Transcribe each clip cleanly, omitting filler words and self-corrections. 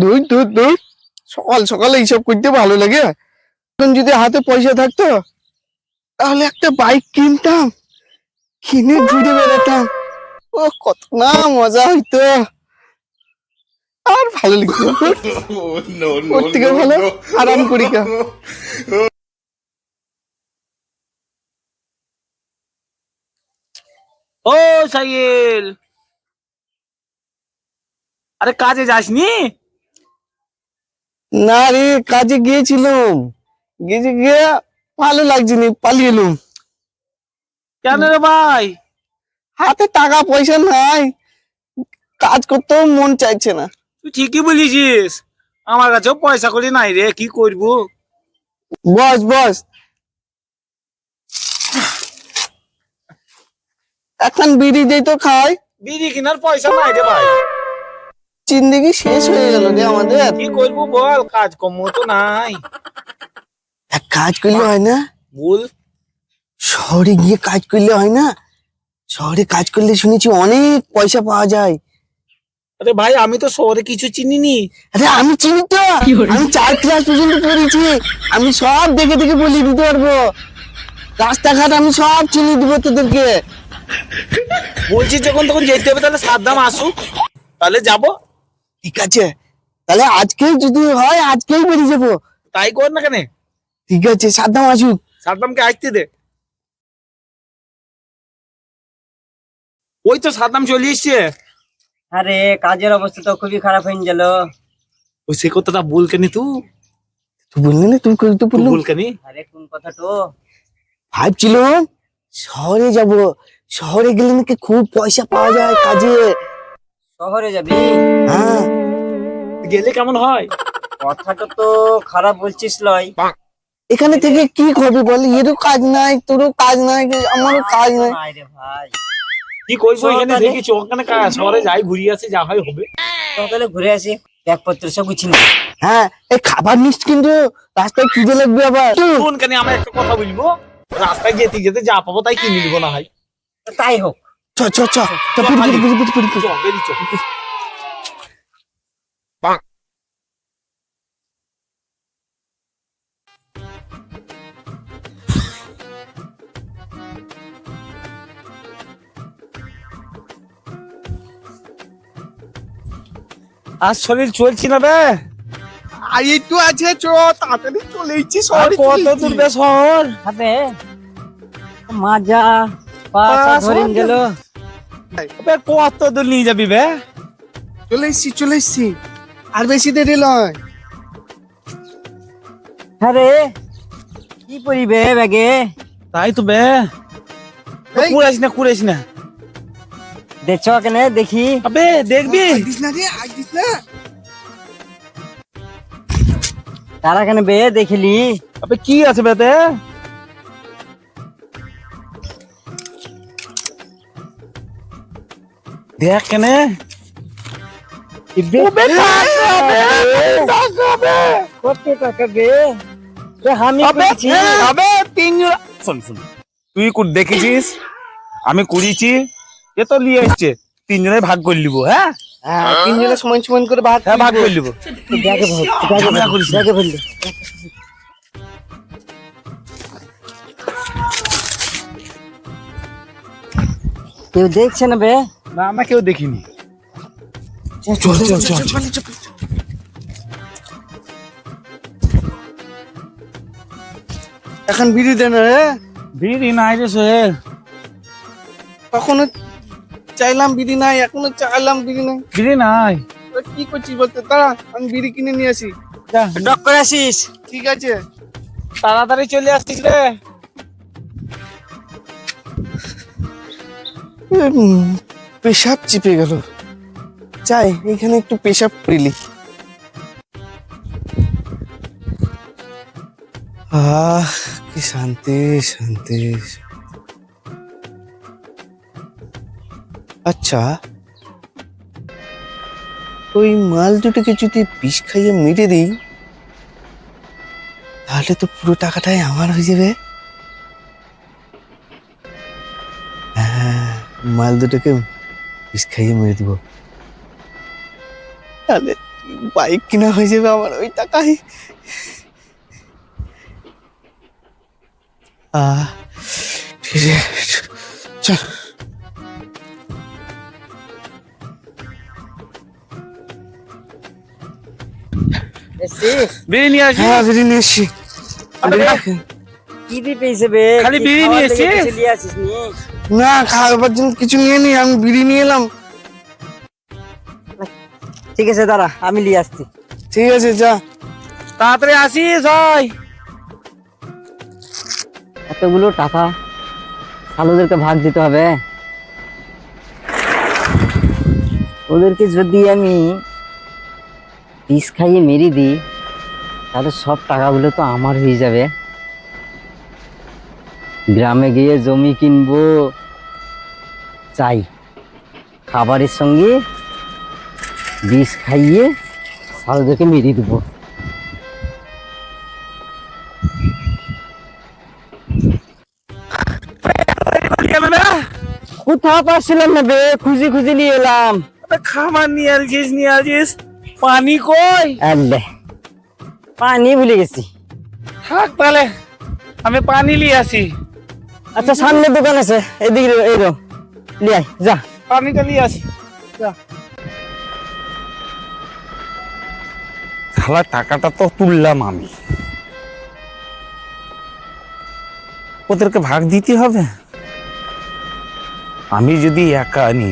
দূর দূর দূর, সকাল সকাল এইসব করতে ভালো লাগে। এখন যদি হাতে পয়সা থাকতো তাহলে একটা বাইক কিনতাম, কিনে ঘুরে বেড়াতাম। ও কত না মজা হইতো, আর ভালো লাগতো। ওর থেকে ভালো আরাম করি কা। ও সাইল, আরে কাজে যাসনি? না রে, কাজে গিয়েছিলাম, গিয়ে ভালো লাগছে না, পালিয়ে এলুম। কেন রে ভাই? হাতে টাকা পয়সা নাই, কাজ করতেও মন চাইছে না। তুই ঠিকই বলেছিস, আমার কাছেও পয়সা করি নাই রে, কি করবো? বস বস, এখন বিড়ি দেই তো খাই। বিড়ি কেনার পয়সা নাই রে ভাই। জিন্দেগি শেষ হয়ে গেল রে আমাদের। কি করবো বল, কাজ কম তো নাই। এক কাজ করলে হয় না? বল। শহরে গিয়ে কাজ করলে হয় না? শহরে কাজ করলে শুনেছি অনেক পয়সা পাওয়া যায়। আরে ভাই, আমি তো শহরে কিছু চিনিনি। আরে আমি চিনি তো, আমি 4 ক্লাস পর্যন্ত পড়েছি। আমি সব দেখে দেখে বলে দিতে পারবো। রাস্তাঘাট আমি সব চিনি দিব তোদেরকে। বলছিস যখন তখন যেতে হবে, তাহলে সাদ্দাম আসুক, তাহলে যাব। ঠিক আছে, তাহলে আজকেই যদি হয় আজকেই বেরিয়ে যাবো। তাই কর না কেন? ঠিক আছে, সাদ্দাম আসুক। সাদ্দামকে আসতে দে। ওই তো সাদ্দাম চলে এসছে। আরে কাজের অবস্থা তো খুবই খারাপ হয়ে গেল। ওই সে কথাটা বল কেন তুই? তুই বললি না, তুই তো তুই বললো। বল কেন? আরে কোন কথা তো? ভাবছিল শহরে যাব, শহরে গেলে নাকি খুব পয়সা পাওয়া যায় কাজে। শহরে যাবি? হ্যাঁ, গেলে কেমন হয়? কথাটা তো খারাপ বলছিস লয়। এখানে থেকে কি করবি বল? এরও কাজ নাই, তোরও কাজ নাই, আমারও কাজ নাই। নাই রে ভাই, কি করবো চল এখানে তাহলে। থেকে? ওখানে শহরে যাই, ঘুরি আসি, যা হয় হবে। তো তাহলে ঘুরে আসি, ব্যাগপত্র সব গুছিয়ে নি। হ্যাঁ, এই খাবার নিস কিন্তু, রাস্তায় খিদে লাগবে আবার। শোন কেন, আমরা একটা কথা বলবো। রাস্তায় যেতে যেতে যা পাবো তাই কিনে নিবো না হয়। তাই হোক। চ চ চ চ, পুরি পুরি পুরি পুরি পুরি। চল, বেরিয়ে চল। আর শরীর চলছি না বে। আর এই তো আছে, চ তাড়াতাড়ি চলে এসেছি আর শহরে। কত দূর বে শহর? হবে মাজা পা ধরে গেল। বে কত দূর নিয়ে যাবি বে? চলে এসেছি চলে এসেছি, আর বেশি দেরি নয়। আরে কি পরিবে ব্যাগে? তাই তো বে। এই, কুড়াইস না কুড়াইস না। দেখছো কেনে দেখি? আবে দেখবি? আজ দিস না রে, আজ দিস না। তারা কেন বে দেখিলি? আবে কি আছে বেতে? দেখ কেনে। ওবে টাকা বে। কত টাকা বে? আমি আবে করেছি। আবে শোন শোন, তুই দেখেছিস আমি করেছি, এ তো নিয়ে এসছে, তিনজনে ভাগ করে নিব। হ্যাঁ হ্যাঁ, তিনজনে সমান সমান করে ভাগ হ্যাঁ, ভাগ করে নিব। ব্যাগে ভর, ঝামেলা করিস না। ব্যাগে ভরলি। কেউ দেখছে না বে? না, আমরা কেউ দেখিনি। চল চল চল চল। এখন বিড়ি দেন রে। বিড়ি নাই রে সোহেল। কখনো চাইলাম বিড়ি নাই, এখনো চাইলাম বিড়ি নাই। বিড়ি নাই। এবার কি করছিস বলতে, তারা আমি বিড়ি কিনে নিয়ে আসি। যা, ডক করে আসিস। ঠিক আছে। তাড়াতাড়ি চলে আসছিস রে। পেশাব চিপে গেল, চাই এখানে একটু পেশাব করিলি। কি শান্তি শান্তি। আচ্ছা, ওই মাল দুটোকে যদি বিষ খাইয়ে মেরে দিই তাহলে তো পুরো টাকাটাই আমার হয়ে যাবে। হ্যাঁ, মাল দুটোকে বিষ খাইয়ে মেরে দিব, তাহলে বাইক কিনা হয়ে যাবে আমার ওই টাকায়। ঠিক আছে, চল। এসছিস? বিড়ি নিয়ে আসি। হ্যাঁ বিড়ি নিয়ে এসছি। কি দিয়ে পেয়েছে বে? খালি কি বিড়ি খাওয়ার নিয়ে লেগে এসছিস? কিছু নিয়ে আসিস নি? না, খাওয়াবার জন্য কিছু নিয়ে নি, আমি বিড়ি নিয়ে এলাম। ঠিক আছে দাঁড়া, আমি নিয়ে আসছি। ঠিক আছে, যা। তাড়াতাড়ি আসিস ভাই। এতগুলো টাকা শালুদেরকে ভাগ দিতে হবে। ওদেরকে যদি আমি বিষ খাইয়ে মেরে দিই তাহলে সব টাকাগুলো তো আমার হয়ে যাবে। গ্রামে গিয়ে জমি কিনবো, চাই খাবারের সঙ্গে বিষ খাইয়ে শালুদেরকে মেরে দেবো। কোথাও পাচ্ছিলাম না বে, খুঁজি খুঁজি নিয়ে এলাম। খাবার নিয়ে আসিস। পানি কই? আরে পানি ভুলে গেছি। থাক তাহলে, আমি পানি নিয়ে আসি। আচ্ছা সামনে দোকান আছে, এদিকে এই রো নিয়ে আয়, যা। পানিটা নিয়ে আসি। শালা টাকাটা তো তুললাম আমি, ওদেরকে ভাগ দিতে হবে। আমি যদি একা আনি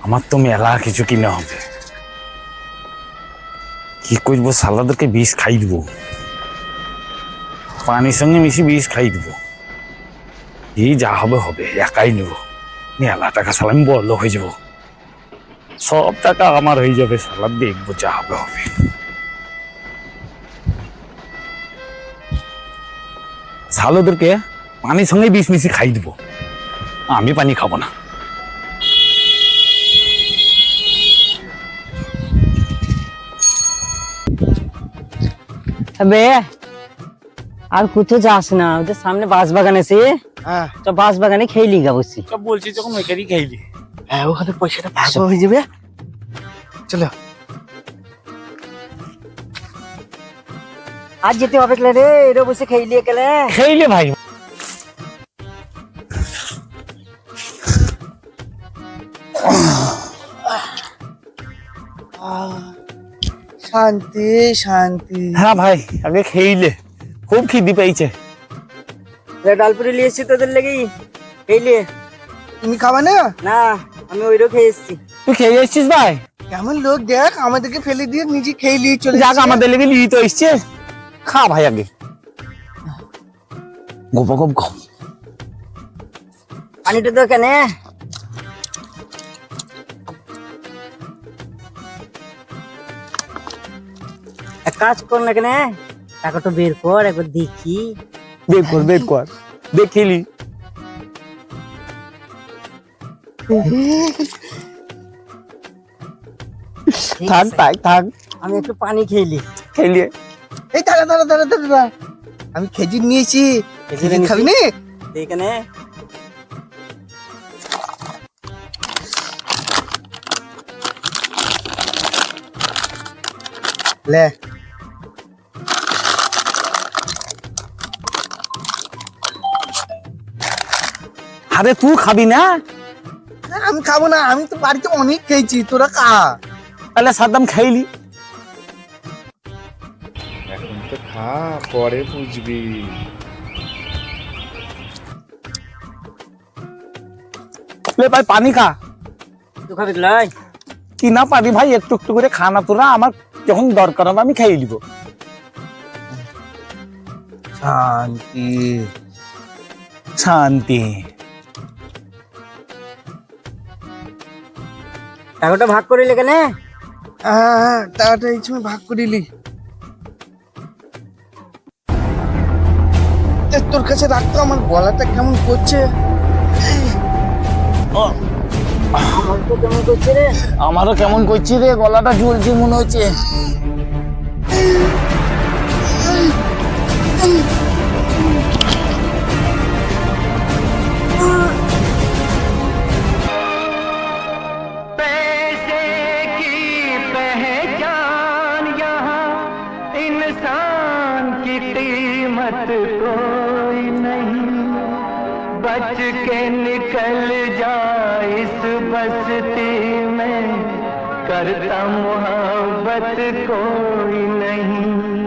আমার তো মেলা কিছু কিনে হবে। কি করবো, শালাদেরকে বিষ খাই দেবো, পানির সঙ্গে মিশি বিষ খাই দেবো। এই যা হবে হবে, একাই নেবো। মেলা টাকা, শালা আমি বড় হয়ে যাবো, সব টাকা আমার হয়ে যাবে। শালা দেখবো, যা হবে হবে। শালাদেরকে পানির সঙ্গে বিষ মিশি খাই দেবো, আমি পানি খাবো না। বে আর কোথাও যাস না, ওদের সামনে বাঁশ বাগান আছে, হ্যাঁ তো বাঁশ বাগানে খেয়ে গা বসছি। সব বলছি যখন ওইখানেই খাইলি। হ্যাঁ, ওখানে পয়সাটা ভাগ হয়ে যাবে। চলো। আজ যেতে হবে রে, এরো বসে খেয়ে গেলে। খাইলে ভাই। শান্তি শান্তি। হ্যাঁ ভাই, আগে খেইলে, খুব খিদি পেয়েছে। ডালপুরি নিয়ে এসছি তোদের লেগে, খেয়ে তুমি খাবা না? না, আমি ওইরো খেয়ে এসছি। তুই খেয়ে এসছিস ভাই? কেমন লোক দেখ, আমাদেরকে ফেলে দিয়ে নিজে খেয়ে নিয়ে চলে যাক, যাচ্ছে। আমাদের লেগে নিয়ে তো এসছে। খা ভাই আগে, গপ গপ গপ। পানিটা তো কেনে এক কাজ কর না, কেনে টাকাটা বের কর একবার দেখি। বের কর, বের কর, দেখিলি। ঠিক থাক আছে, তাই থাক, আমি একটু পানি খেয়ে খেলিয়ে। এই দাঁড়া দাঁড়া দাঁড়া দাঁড়া, আমি খেজুর নিয়েছি। খেজুর খাবি না? এখানে লে। আরে তুই খাবি না? আমি খাবো না, আমি তো বাড়িতে অনেক খেয়েছি, তোরা খা। তাহলে সাদ্দাম খাইলি। এখন তো খা, পরে বুঝবি। লে ভাই পানি খা। তুই খাবি লাই? কি না পারি ভাই, একটু একটু করে খানা, তোরা আমার যখন দরকার হবে আমি খাইয়ে দিব। শান্তি শান্তি। টাকাটা ভাগ করিলে কেনে? হ্যাঁ, টাকাটা এই সময় ভাগ করিলি। তোর কাছে রাখতো, আমার গলাটা কেমন করছে। আমার তো কেমন করছে রে। আমারও কেমন করছি রে, গলাটা ঝুলছে মনে হচ্ছে। पैसे की पहचान किस्मत कोई नहीं, बच के निकल जा इस बस्ती में, करता मोहब्बत कोई नहीं।